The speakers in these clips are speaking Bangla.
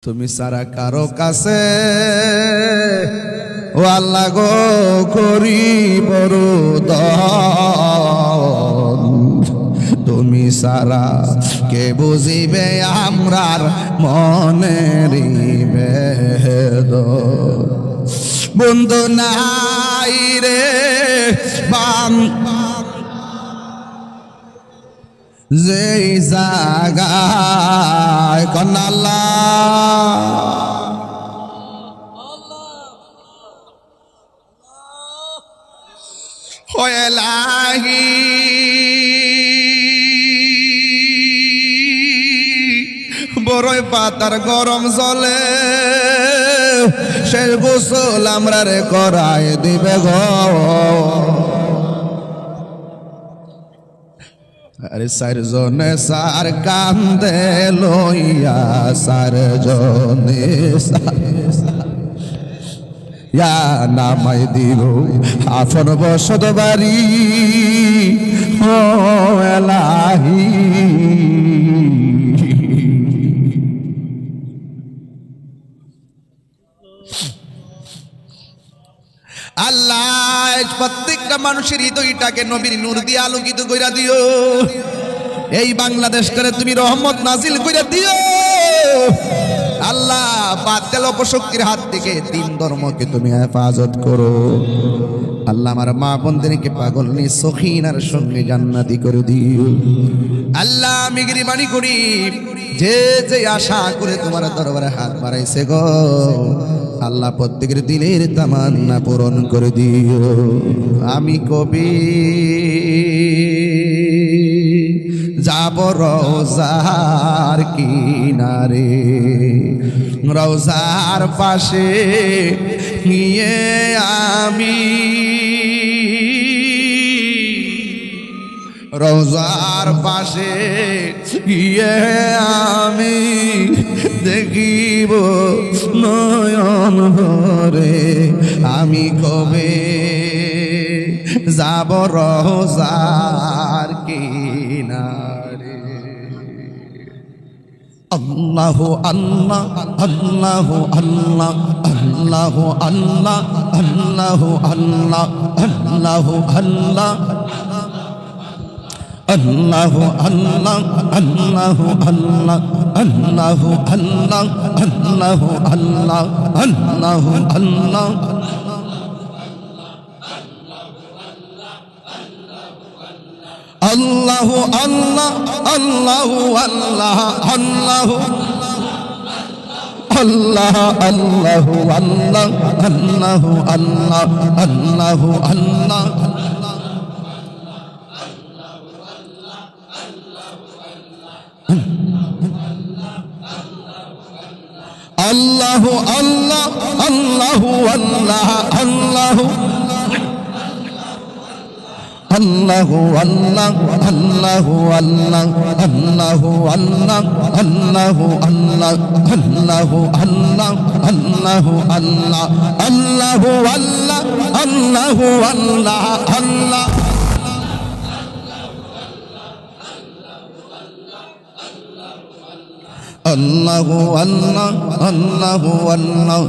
তুমি সারা কারো কাছে ও আল্লাহ গো করি বড় দয়াল। তুমি সারা কে বুঝিবে আমরার মনের বেদনা। বন্ধু নাই রে বাম যেই জাগায় কন্নাল্লা হয়লাহি বড়ই পাতার গরম জলে শেষ গোসল আমরা রে করায় দিবে গো। আরে সার জনে সার কান্দে লইয়া সার জনে ইয়া নামাই দিব আফন বসত বাড়ি ও এলাহি। আল্লাহ প্রত্যেকটা মানুষের হৃদয়টাকে নবীর নূর দিয়ে আলোকিত কইরা দিও। এই বাংলাদেশটারে তুমি রহমত নাজিল কইরা দিও আল্লাহ। বাতিল অপশক্তির হাত থেকে দিন ধর্মকে তুমি হেফাজত করো আল্লাহ। আমার মা বোনদেরকে পাগল নি সখিনার সঙ্গে জান্নাতি করে দিও আল্লাহ। আমি গরিবানি করি যে যে আশা করে তোমার দরবারে হাত বাড়াইছে গো আল্লাহ প্রত্যেকের দিলের তামান্না পূরণ করে দিও। আমি কবি যাব রওজার কিনারে, রওজার পাশে নিয়ে আমি রওজার পাশে গিয়ে আমি দেখিব নয়ন ভরে। আমি কবে যাব রওজার কিনারে। আল্লাহ আল্লাহ আল্লাহ আল্লাহ আল্লাহ আল্লাহ আল্লাহ আল্লাহ আল্লাহ আল্লাহ আল্লাহু আল্লাহ আল্লাহু আল্লাহ আল্লাহু আল্লাহ আল্লাহু আল্লাহ আল্লাহু আল্লাহ আল্লাহু আল্লাহ আল্লাহু আল্লাহ আল্লাহু আল্লাহ আল্লাহু আল্লাহ আল্লাহু আল্লাহ আল্লাহু আল্লাহ আল্লাহু আল্লাহ আল্লাহু আল্লাহ আল্লাহু আল্লাহু আল্লাহ আল্লাহু আল্লাহ আল্লাহু আল্লাহ আল্লাহু আল্লাহ আল্লাহু আল্লাহ আল্লাহু আল্লাহ আল্লাহু আল্লাহ আল্লাহু আল্লাহ আল্লাহ Allahu Allah Allahu Allah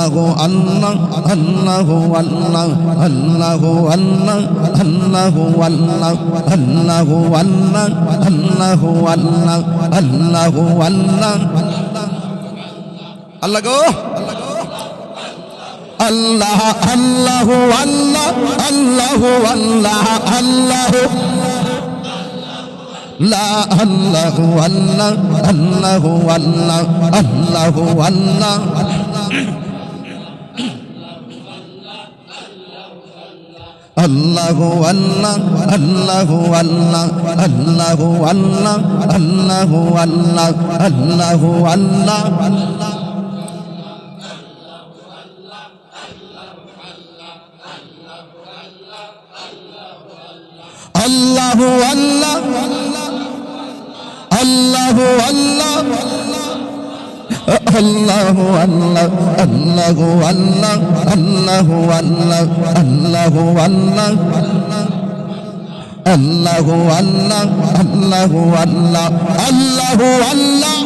Allahu Allah Allahu Allah Allahu Allah Allahu Allah Allahu Allah Allahu Allah Allahu Allah Allah go Allah Allahu Allah Allahu Allah Allahu La Allahu Allah Allahu Allah Allahu Allah Allahu Allah Allahu Allah Allahu Allah Allahu Allah Allahu Allah Allahu Allah Allahu Allah Allahu Allah Allahu Allah Allahu Allah Allahu Allah Allahu Allah Allahu Allah Allahu Allah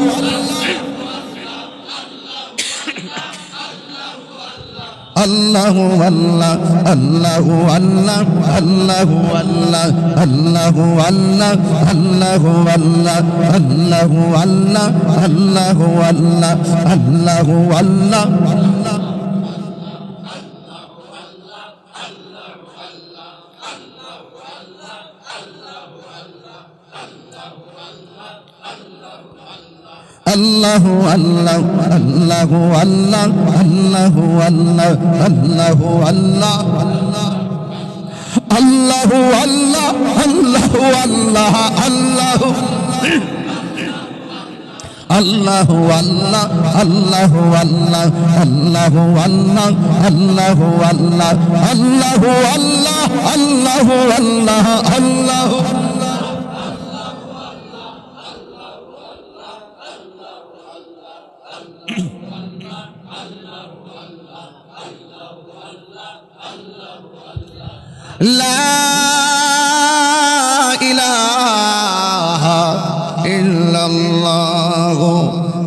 আল্লাহু আল্লাহ আল্লাহু আল্লাহ আল্লাহু আল্লাহ আল্লাহু আল্লাহ আল্লাহু আল্লাহ আল্লাহু আল্লাহ আল্লাহু আল্লাহ আল্লাহু আল্লাহ আল্লাহু আল্লাহ আল্লাহু আল্লাহ আল্লাহু আল্লাহ আল্লাহু আল্লাহ আল্লাহু আল্লাহ আল্লাহু আল্লাহ আল্লাহু আল্লাহু আল্লাহ আল্লাহু আল্লাহ আল্লাহু আল্লাহ আল্লাহু আল্লাহ আল্লাহু আল্লাহ আল্লাহু আল্লাহ আল্লাহু লা ইলাহা ইল্লাল্লাহ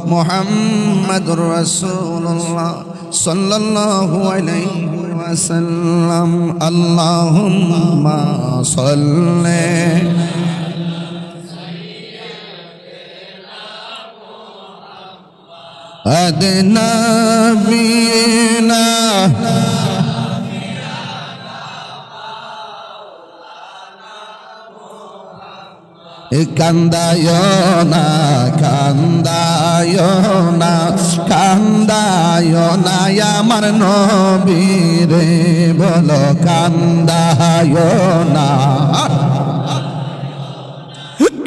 মুহাম্মাদুর রাসূলুল্লাহ সাল্লাল্লাহু আলাইহি ওয়াসাল্লাম আল্লাহুম্মা সাল্লি আদনা বিনা কান্দায়না কান্দায়না কান্দায়না আমার নবীরে বলো কান্দায়না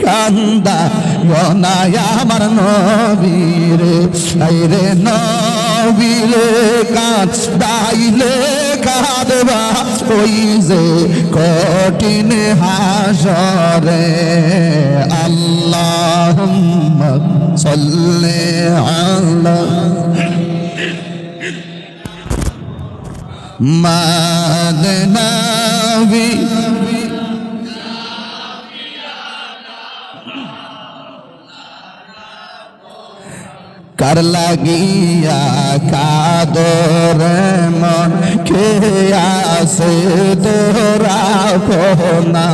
কান্দায়না আমার নবীরে আইরে নবীরে কান্দাইলে কাঁদবা ওই যে কঠিন হাসরে আল্লাহুম্মা সাল্লি আলা মাদনাবি কার লাগিয়া কাদর মন কে আসে তোরা কোনা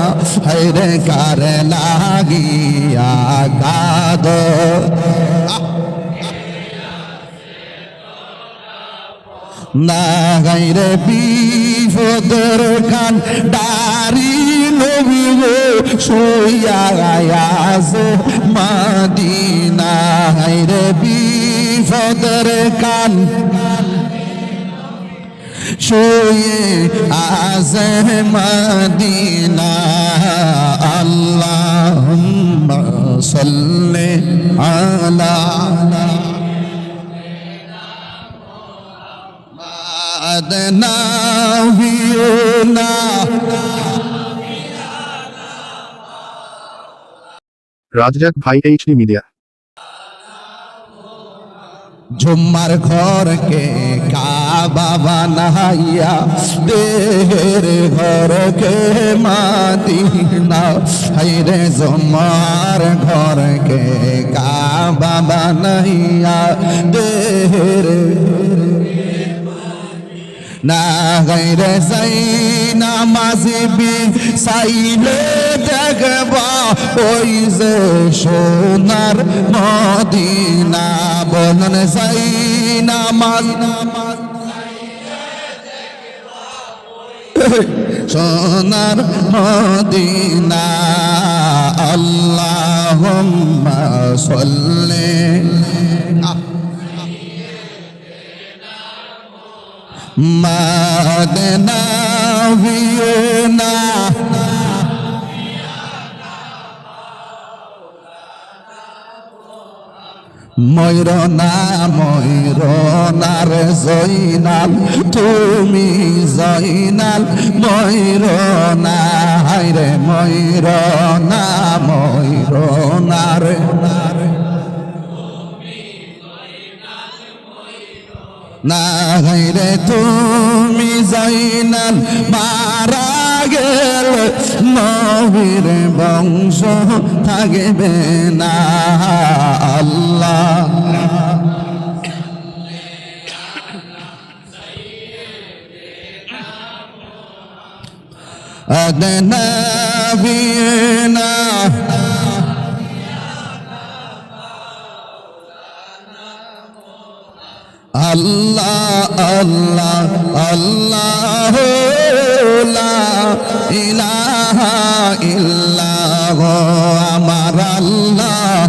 হরে কার লাগিয়া কাদর না গাইরে বিপদের কান ডারি নবী গো শুইয়া আছে মদিনা গাইরে বিপদের কান শুয়ে আছে মদিনা আল্লাহুম্মা সাল্লি আলা আদনা বিনা রাজ্জাক ভাই এইচডি মিডিয়া ঝুম্মার ঘরকে কাবা বানাইয়া দেহের ঘরকে মাদিনা হাইরে ঝুম্মার ঘরকে কাবা বানাইয়া দেহের না গাইরে যাই নামাজি বি সাইলে দেখবা ওই যে সোনার মদিনা বলন যাই নামাজ সোনার মদিনা আল্লাহুম্মা সাল্লি মাদনা বিনা ময়ূরনা ময়ূরনার জয়নাল তুমি জয়নাল ময়ূরনা হায়রে ময়ূরনা ময়ূরনার না গাইরে তুমি জয়নাল মারা গেল নবীর বংশ থাকবে না আল্লাহ أدنبينا الله الله الله لا إله إلا هو أمر الله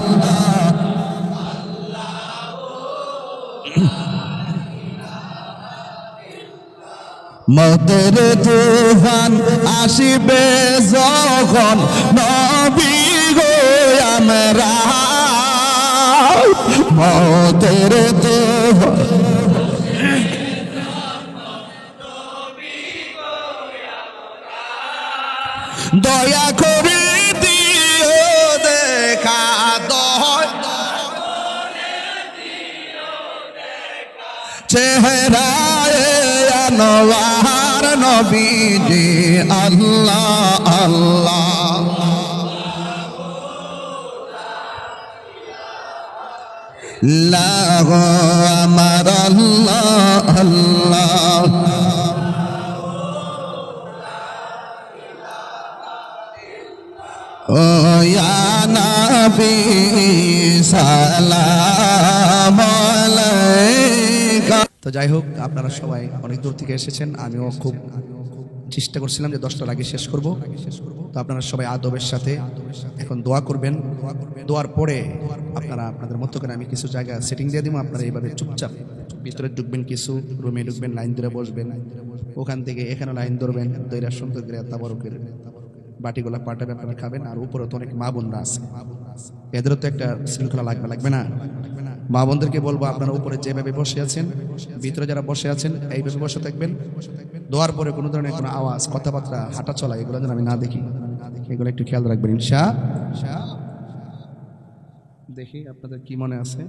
মতের তুফান আসিবে যখন নবী গো আমরা মতের তুফান দয়া করে দিও দেখা চেহারায় আনোয়ার নবীজি আল্লাহ আল্লাহ লাগো আমার আল্লাহ আল্লাহ ও ইয়া নবী সালাম আলাইকা। তো যাই হোক, আপনারা সবাই অনেক দূর থেকে এসেছেন, আমিও খুব চেষ্টা করছিলাম যে 10টার আগে শেষ করব। তো আপনারা সবাই আদবের সাথে এখন দোয়া করবেন। দোয়ার পরে আপনারা আপনাদের মতো করে আমি কিছু জায়গা সেটিং দিয়ে দিব। আপনারা এইভাবে চুপচাপ ভিতরে ঢুকবেন, কিছু রুমে ঢুকবেন, লাইন ধরে বসবেন, ওখান থেকে এখানে লাইন ধরবেন, দইরা সুন্দর করে তাবারকের বাটিগুলা পাঠাবে, আপনারা খাবেন। আর উপরে তো অনেক মা বোনরা আছে, এদেরও তো একটা শৃঙ্খলা লাগবে না? মা বোনদেরকে বলবো আপনারা উপরে যেভাবে বসে আছেন, ভিতরে যারা বসে আছেন এইভাবে বসে থাকবেন। দোয়ার পরে কোনো ধরনের কোনো আওয়াজ, কথাবার্তা, হাঁটা চলা এগুলো যেন আমি না দেখি, এগুলো একটু খেয়াল রাখবেন ইনশাআল্লাহ। দেখি আপনাদের কি মনে আছে?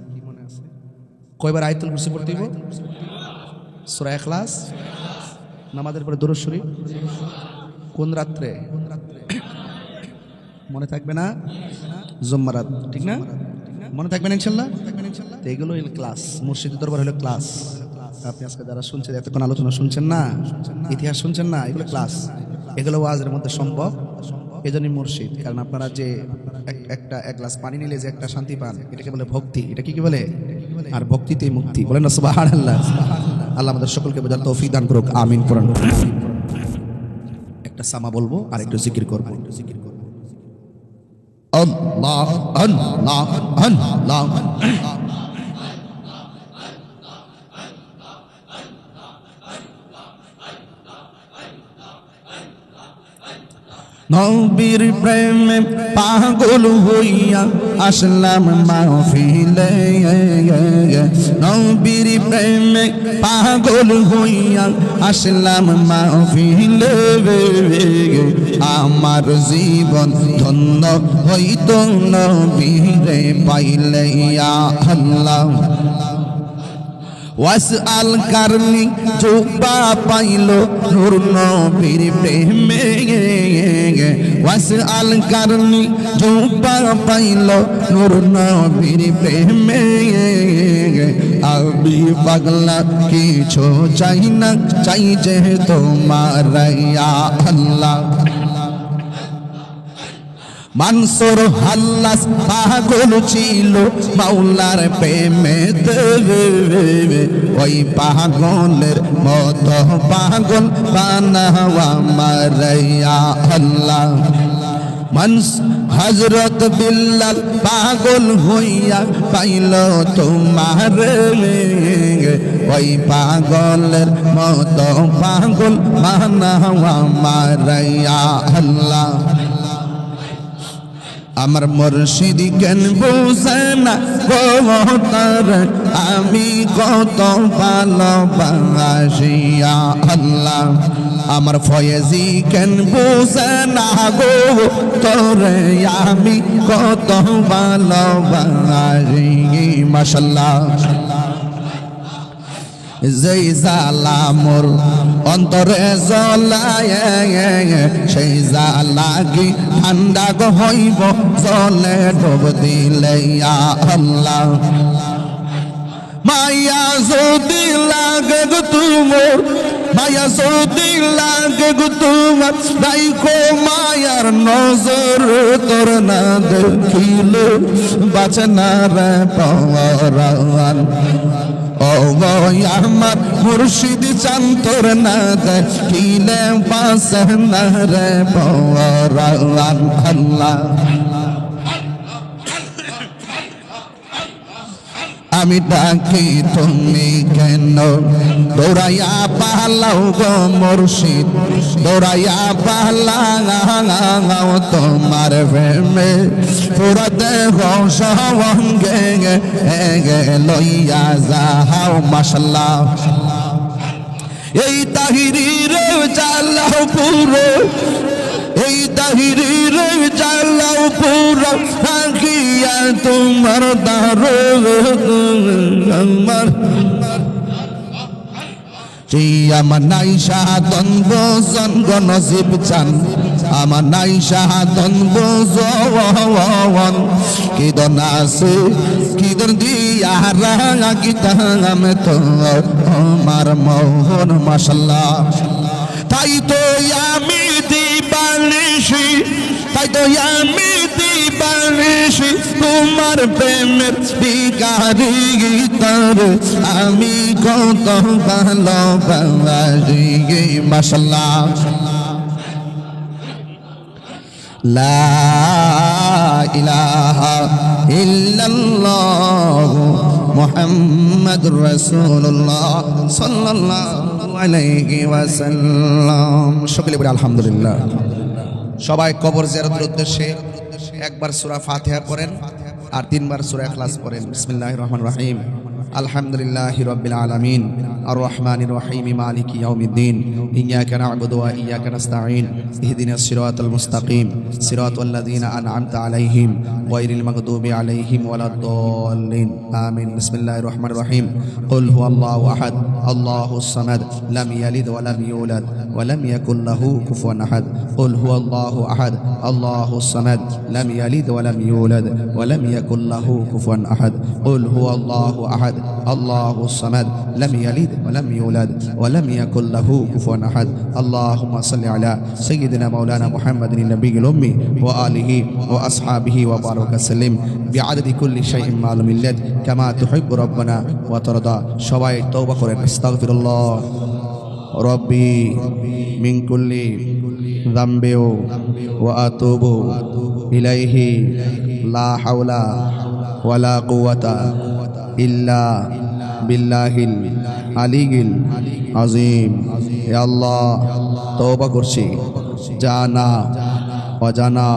কয়বার আয়াতুল কুরসি পড়তে হইব? সূরা ইখলাস, নামাজের পরে দুরূদ শরীফ, কোন রাত্রে মনে থাকবে না? জুম্মারাত, ঠিক না? মনে থাকবে না ইনশাআল্লাহ? তো এগুলো হলো ক্লাস, মুর্শিদ দরবার হলো ক্লাস। আপনি আজকে যারা শুনছেন, এতক্ষণ আলোচনা শুনছেন না, ইতিহাস শুনছেন না, এগুলো ক্লাস, এগুলো ওয়াজের মধ্যে সম্ভব। এজন্যই মুর্শিদ, কারণ আপনারা যে এক গ্লাস পানি নিলে যে একটা শান্তি পান, এটাকে বলে ভক্তি। এটা কি বলে? আর ভক্তিতেই মুক্তি। বলেন না সুবহানাল্লাহ। আল্লাহ আমাদের সকলকে বোঝার তৌফিক দান করুক, আমিন। কোরআন একটা সামা বলবো আর একটু জিকির করবো। আল্লাহ আল্লাহ আল্লাহ নবীর প্রেমে পাগল হইয়া আসলাম মাহফিলে, নবীর প্রেমে পাগল হইয়া আসলাম মাহফিলে। আমার জীবন ধন্য হইত নবীরে পাইলে, ইয়া আল্লাহ। ওয়াসআল কারনি জুবা পাইলো নূর নবীর প্রেমে, ওয়াসআল কারনি জুবা পাইলো নূর নবীর প্রেমে। আমি পাগলা কিছু চাই না, চাই যে তোমার, ইয়া আল্লাহ। মানসুর হাল্লাস পাগল ছিল মাওলার প্রেমেতে, ওই পাগলের মতো পাগল বানাও আমার, ইয়া আল্লাহ। হযরত বিল্লাল পাগল হইয়া পাইল তোমার, ওই পাগলের মতো পাগল বানাও আমার, ইয়া আল্লাহ। আমার মুর্শিদ কেন বুঝে না তার, আমি কত ভালোবাসি, ইয়া আল্লাহ। আমার ফয়েজি কেন বুঝে না গো তোরে, আমি কত ভালোবাসি, মাশাআল্লাহ। যেই জ্বালা মোর অন্তরে জ্বলায়, সেই জ্বালা কি ঠান্ডা গো হইব জলে ডুব দিলে, ইয়া আল্লাহ। মায়া যদি লাগে গো তুমোর মায়া যদি লাগে গো তোমার রাইখো মায়ার নজর তোর না দেখিলে বাঁচে না রে পরাণ ও গো আমার মুর্শিদ চান তোর না দেখিলে বাঁচে না রে পরাণ আল্লাহ আমি ডাকি তুমি কেন দৌড়াইয়া পালাও গো মুর্শিদ দৌড়াইয়া পালাও তোমার প্রেমে পুরা দেহ সঙ্গে লইয়া যাও মাশাআল্লাহ এই তাহিরির চালাও পুরো এই তাহিরির চালাও পুরো রাখিয়া তোমার দারো আমার আমার নাই সাধন বোজন গণজীব চান আমার নাই সাধন বোজন কিদন আছে কিদন দিয়া রাঙা গীতাম তো আমার মোহন মাশাআল্লাহ তাই তো আমি দিবানিশি তাই তো আমি দিবানিশি তোমার প্রেমের বিকারি গীতার আমি কত ভালোবাসি মাশাআল্লাহ লা ইলাহা ইল্লাল্লাহ মুহাম্মাদুর রাসূলুল্লাহ সাল্লাল্লাহু আলাইহি ওয়াসাল্লাম সকলে বলি আলহামদুলিল্লাহ সবাই কবর জিয়ারতের উদ্দেশ্যে একবার সূরা ফাতিহা পড়েন আর তিনবার সূরা ইখলাস পড়েন বিসমিল্লাহির রহমানির রহিম আলহামদুলিল্লাহি রাব্বিল আলামিন আর রহমানির রহিম মালিকি ইয়াউমিদ্দিন ইয়্যাকা না'বুদু ওয়া ইয়্যাকা নাস্তাঈন ইহদিনাস সিরাতাল মুস্তাকিম সিরাতাল লাযিনা আন'আমতা আলাইহিম গায়রিল মাগদুবি আলাইহিম ওয়ালাদ-দাল্লিন আমিন বিসমিল্লাহির রহমানির রহিম কুল হুয়াল্লাহু আহাদ আল্লাহুস সামাদ লাম ইয়ালিদ ওয়া লাম ইউলাদ ওয়া লাম ইয়াকুল লাহু কুফুয়ান আহাদ কুল হুয়াল্লাহু আহাদ আল্লাহুস সামাদ লাম ইয়ালিদ ওয়া লাম ইউলাদ ওয়া লাম ইয়াকুল লাহু কুফুয়ান আহাদ কুল হুয়াল্লাহু আহাদ আল্লাহুস সামাদ লাম ইয়ালিদ ওয়া লাম ইউলাদ ওয়া লাম ইয়াকুল লাহু কুফুয়ান আহাদ আল্লাহুম্মা সাল্লি আলা সাইয়্যিদিনা মাওলানা মুহাম্মাদিন নবিয়্যিল উম্মি ওয়া আলিহি ওয়া আসহাবিহি ওয়া বারাকা সাল্লিম বিআদাদি কুল্লি শাইইন মালুমিন লাক কামা তুহিব্বু রাব্বানা ওয়া তারদা সবাই তওবা করেন আস্তাগফিরুল্লাহ রব্বি মিন কুল্লি যামবি ওয়া আতুবু ইলাইহি লা হাওলা ওয়ালা কুওয়াতা ইল্লা বিল্লাহিল আলিয়্যিল আযীম হে আল্লাহ তওবা করছি জানা অজানা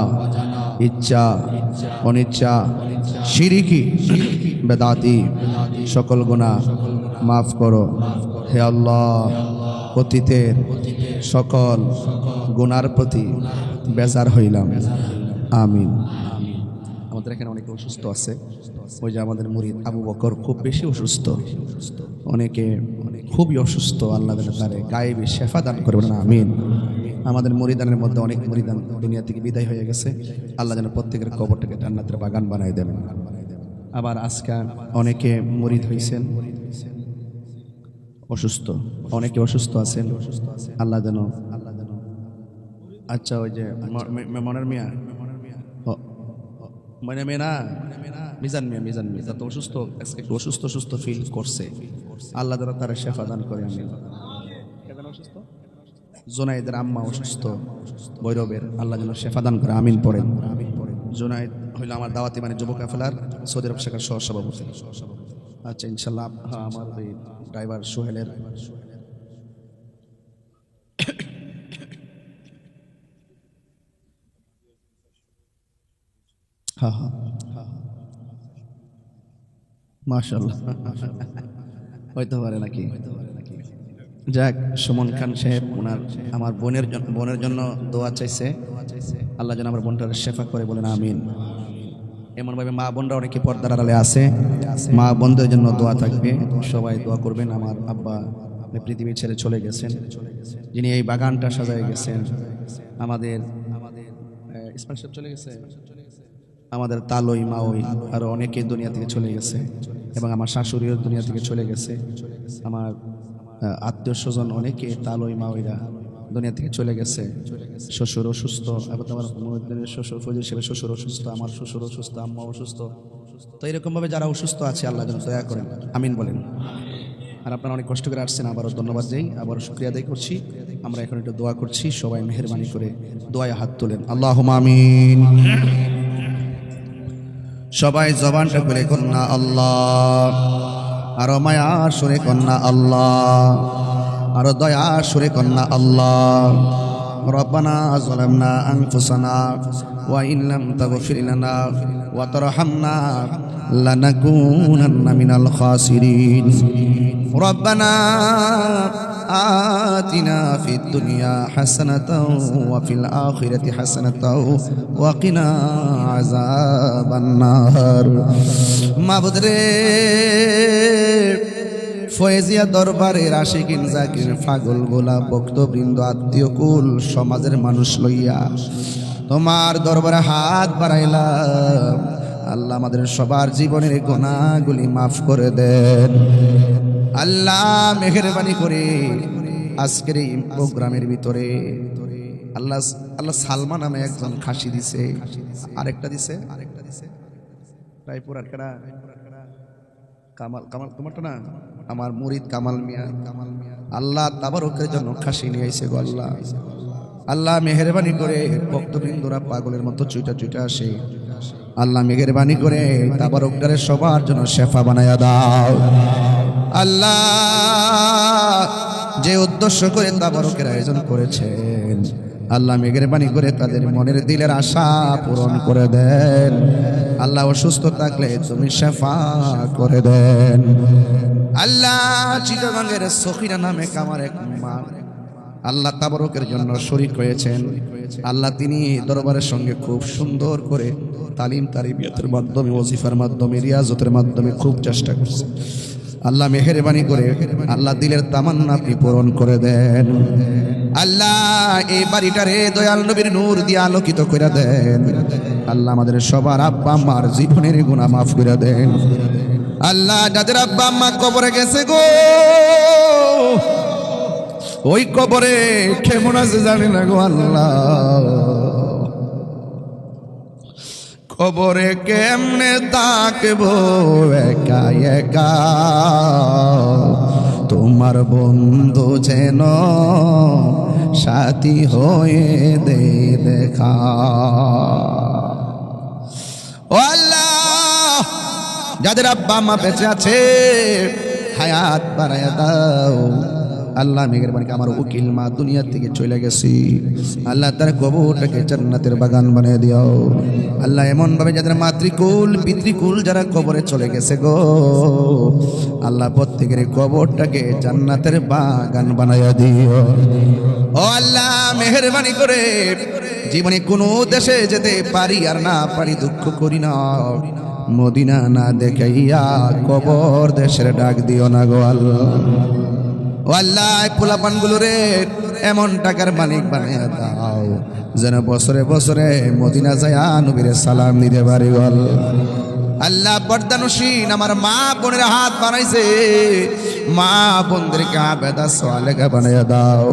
ইচ্ছা অনিচ্ছা শিরকি বেদাতি সকল গুনাহ মাফ করো হে আল্লাহ অতীতের সকল গুনার প্রতি বেজার হইলাম আমিন আমাদের এখানে অনেকে অসুস্থ আছে ওই যে আমাদের মুরিদ আবু বকর খুব বেশি অসুস্থ অনেকে খুবই অসুস্থ আল্লাহ তারে গায়েবী শেফা দান করবেন আমিন আমাদের মুরিদানের মধ্যে অনেক মুরিদান দুনিয়া থেকে বিদায় হয়ে গেছে আল্লাহ যেন প্রত্যেকের কবরটাকে জান্নাতের বাগান বানায় দেবেন আবার আজকে অনেকে মুরিদ হয়েছেন অসুস্থ অনেকে অসুস্থ আছেন আল্লাহ যেন আচ্ছা ওই যে মনের মিয়া মানে মেনা মিজান মিয়া তো অসুস্থ একটু অসুস্থ ফিল করছে আল্লাহ যেন তারা শেফা দান করে আমি জোনাইদের আম্মা অসুস্থ ভৈরবের আল্লাহ যেন শেফা দান করে আমিন পড়েন জোনাইদ হইল আমার দাওয়াতি মানে যুব কাফেলার সৌদি আরব শাখার সহসভাপতি আচ্ছা ইনশাল্লাহ আমার ওই ড্রাইভার সোহেলের মাশাআল্লাহ হইতে পারে নাকি যাক সুমন খান সাহেব ওনার আমার বোনের জন্য দোয়া চাইছে আল্লাহ যেন আমার বোনটার শেফা করে বলেন আমিন এমনভাবে মা বোনরা অনেকে পর্দার আড়ালে আছে মা বোনদের জন্য দোয়া থাকবে সবাই দোয়া করবেন আমার আব্বা পৃথিবী ছেড়ে চলে গেছেন যিনি এই বাগানটা সাজায় গেছেন আমাদের ইসমাইল সাহেব চলে গেছে আমাদের তালই মাওই আরো অনেকে দুনিয়া থেকে চলে গেছে এবং আমার শাশুড়িও দুনিয়া থেকে চলে গেছে আমার আত্মীয় স্বজন অনেকে তালই মাওইরা দুনিয়া থেকে চলে গেছে। শ্বশুর অসুস্থ, এবং আমার মুহিউদ্দিনের শ্বশুর ফজল সাহেবের শ্বশুর অসুস্থ, আমার শ্বশুর অসুস্থ, আম্মা অসুস্থ। তো এরকম ভাবে যারা অসুস্থ আছে আল্লাহ যেন দয়া করেন, আমিন বলেন। আর আপনারা অনেক কষ্ট করে আসছেন, আবারও ধন্যবাদ যাই, আবারও শুকরিয়া আদায় করছি। আমরা এখন একটু দোয়া করছি, সবাই মেহেরবানি করে দোয়ায় হাত তোলেন, আল্লাহুম্মা আমিন। সবাই জবানটা খুলে কন্যা আল্লাহ, আরো মায়ার সুরে কন্যা আল্লাহ, আরো দয়ার সুরে কন্যা আল্লাহ। রব্বানা যালামনা আনফুসানা ওয়া ইন লাম তাগফির লানা ওয়া তারহামনা লানাকুনান্না মিনাল খাসিরিন। রব্বানা আতিনা ফিদ দুনিয়া হাসানাতাও ওয়া ফিল আখিরাতি হাসানাতাও ওয়া কিনা আযাবান নার। মাবুদ রে, ফয়েজিয়া দরবারের আশিকিন জাকির পাগল গোলা ভক্তবৃন্দ আত্মীয় কুল সমাজের মানুষ লইয়া তোমার দরবারে হাত বাড়াইলাম। আল্লাহ আমাদের সবার জীবনের গুনাহগুলি মাফ করে দেন আল্লাহ। মেহেরবানি করে আজকের এই প্রোগ্রামের ভিতরে আল্লাহ আল্লাহ সালমা নামে একজন খাসি দিছে, আরেকটা দিছে রায়পুর আর কেডা কামাল, কামাল তোমারটা না, আমার মুরিদ কামাল মিয়া। আল্লাহ তাবারকের জন্য খাসি নিয়ে আইছে গো আল্লাহ। আল্লাহ মেহেরবানি করে ভক্তবৃন্দরা পাগলের মতো চুইটা চুইটা আসে, আল্লাহ মেহেরবানি করে তাবারকদারের সবার জন্য শেফা বানায়া দাও আল্লাহ। যে উদ্দেশ্য করে তাবারকের আয়োজন করেছেন আল্লাহ মেহেরবানি করে তাদের মনের দিলের আশা পূরণ করে দেন আল্লাহ। অসুস্থ থাকলে তুমি শেফা করে দেন আল্লাহ। চিটাগাঙ্গের সখিনা নামে কামার এক মা আল্লাহ তাবারকের জন্য শরীক হয়েছেন আল্লাহ। তিনি দরবারের সঙ্গে খুব সুন্দর করে তালিম তারবিয়াতের মাধ্যমে, ওজিফার মাধ্যমে, রিয়াজতের মাধ্যমে খুব চেষ্টা করছে আল্লাহ। মেহেরবানি করে আল্লাহ দিলের তামান্না আপনি পূরণ করে দেন আল্লাহ। এই বাড়িটারে দয়াল নবীর নূর দিয়ে আলোকিত করে দেন আল্লাহ। আমাদের সবার আব্বা আম্মার জীবনের গুনাহ মাফ করে দেন আল্লাহ। যাদের আব্বা আম্মা কবরে গেছে গো, ওই কবরে কেমন আছে জানি না গো আল্লাহ। কবরে কেমনে থাকবো একা একা, তোমার বন্ধু যেন সাথী হয়ে দে দেখা। ও আল্লাহ, যাদের আব্বা মা বেঁচে আছে হায়াত বাড়ায়া দাও আল্লাহ। মেহেরবানি আমার উকিল মা দুনিয়া থেকে চলে গেছি আল্লাহ, তার কবরটাকে জান্নাতের বাগান বানিয়ে দিও আল্লাহ। এমন ভাবে যাদের মাতৃকুল পিতৃকুল যারা কবরে চলে গেছে গো আল্লাহ, প্রত্যেকের কবরটাকে জান্নাতের বাগান বানাইয়া দিও ও আল্লাহ। মেহেরবানি করে জীবনে কোনো দেশে যেতে পারি আর না পারি দুঃখ করি না, মদিনা না দেখাইয়া কবর দেশের ডাক দিও না গো আল্লাহ। ও আল্লাহ, পোলাপান গুলো রে এমন টাকার মালিক বানাইয়া দাও যেন বছরে বছরে মদিনা যায়া নবীরে সালাম দিতে পারি গো আল্লাহ। পর্দানুসীন আমার মা বোনের হাত বানাইছে, মা বোনদেরকে আবেদা সোয়ালেগা বানাইয়া দাও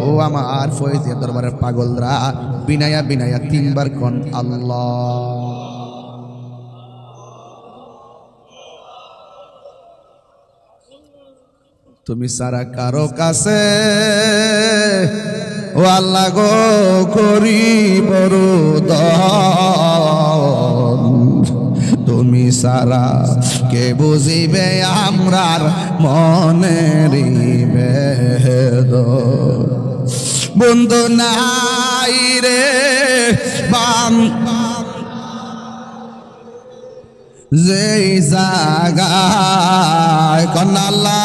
ও আমার ফয়েজিয়া দরবারের পাগলরা বিনায়া বিনায়া 3 বার কোন আল্লাহ। তুমি সারা কারো কাছে ও আল্লাহ গো করি বড় দান, তুমি সারা কে বুঝিবে আমরার মনের বেদন। বন্ধু নাই রে বাম যেই জাগায় কন্যা আল্লাহ,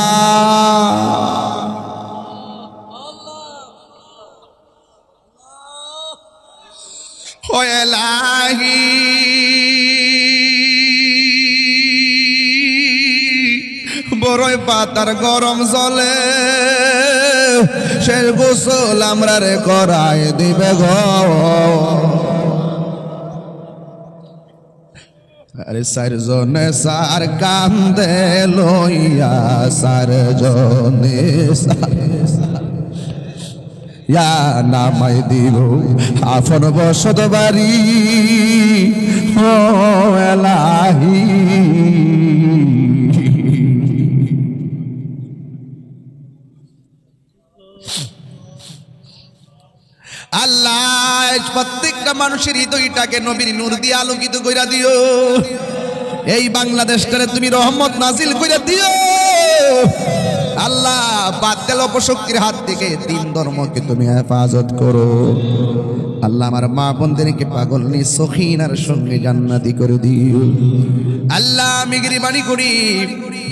হয়ে লাগি বড়ই পাতার গরম জলে সে গোসল আমরা রে করাই দিবে গো। আরে সারজনে সার কান্দে লইয়া সারজনে ইয়া নামাই দিব আফন বসত বাড়ি ও এলাহি আল্লাহ প্রত্যেকটা মানুষের হৃদয়টাকে নবীর নূর দিয়ে আলোকিত কইরা দিও। এই বাংলাদেশটারে তুমি রহমত নাজিল কইরা দিও আল্লাহ। বাতিল অপশক্তির হাত থেকে দিন ধর্মকে তুমি হেফাজত করো আল্লাহ। আমার মা বোনদেরকে পাগল নি সখিনার সঙ্গে জান্নাতি করে দিও আল্লাহ। আমি গরিবানি করি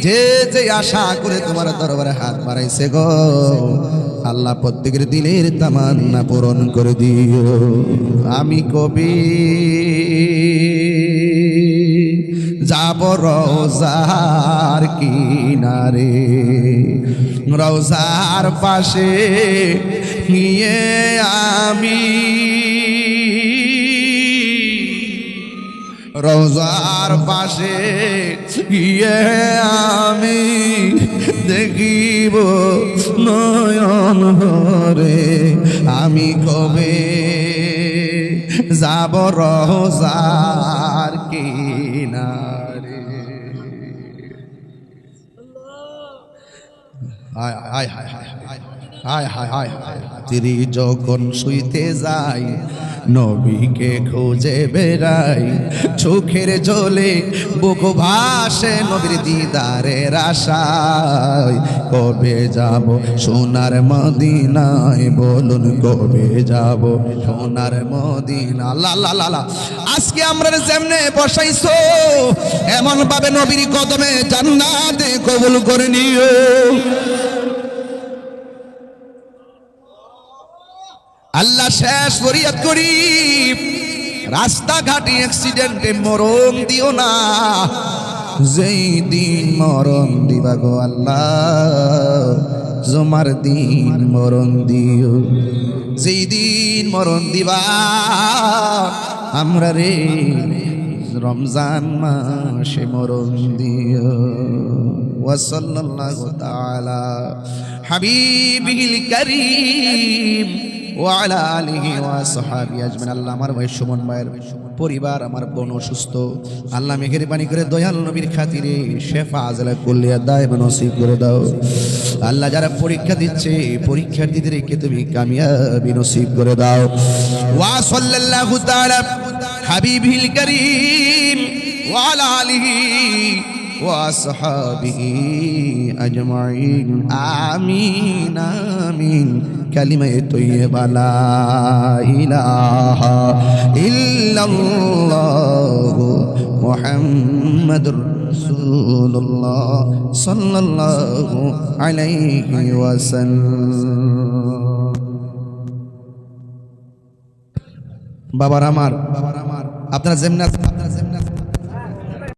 যে যে আশা করে তোমার দরবারে হাত বাড়াইছে গো আল্লাহ, প্রত্যেকের দিলের তামান্না পূরণ করে দিও। আমি কবি যাব রওজার কিনারে, রওজার পাশে নিয়ে আমি রওজার পাশে গিয়ে আমি দেখিব নয়ন ভরে। আমি কবে যাব রওজার কিনারে। হায় হায় হায় হায় হায় হায় হায় হায়। তিনি যখন শুইতে যাই নবীকে খুঁজে বেড়াই, চোখের জলে বুক ভাসে নবীর দিদারের আশায়। কবে যাব সোনার মদিনায় বলুন, কবে যাব সোনার মদিনা। আল্লাহ আল্লাহ আল্লাহ। আজকে আমরা যেমনে বসাইছো এমন ভাবে নবীর কদমে জান্নাতে কবুল করে নিও। আল্লাহ শেষ ফরিয়াদ করি, রাস্তাঘাটে অ্যাক্সিডেন্টে মরণ দিও না। যেই দিন মরণ দিবা গো আল্লাহ, জমার দিন মরণ দিও। যেই দিন মরণ দিবা আমরা রে রমজান মাসে মরণ দিও। ওয়া সাল্লাল্লাহু তাআলা হাবিবিল কারীম ওয়ালা আলিহি ওয়া সাহাবি আজমাইন। আল্লাহ আমার ভাই সুমন ভাইয়ের পরিবার, আমার বোন অসুস্থ, আল্লাহ মেহেরবানি করে দয়াল নবীর খাতিরে শেফা আজলা কুল্লিয়া দায় নসিব করে দাও। আল্লাহ যারা পরীক্ষা দিচ্ছে পরীক্ষার্থীদেরকে তুমি কামিয়াবি নসিব করে দাও। ওয়া সাল্লাল্লাহু তাআলা হাবিবিল কারীম ওয়ালা আলিহি ওয়া সাহাবিহি আজমাইন। আমিন আমিন। কালিমায়ে তৈয়বা লা ইলাহা ইল্লাল্লাহু মুহাম্মাদুর রাসূলুল্লাহ সাল্লাল্লাহু আলাইহি ওয়াসাল্লাম। বাবার আমার আপনারা যেমন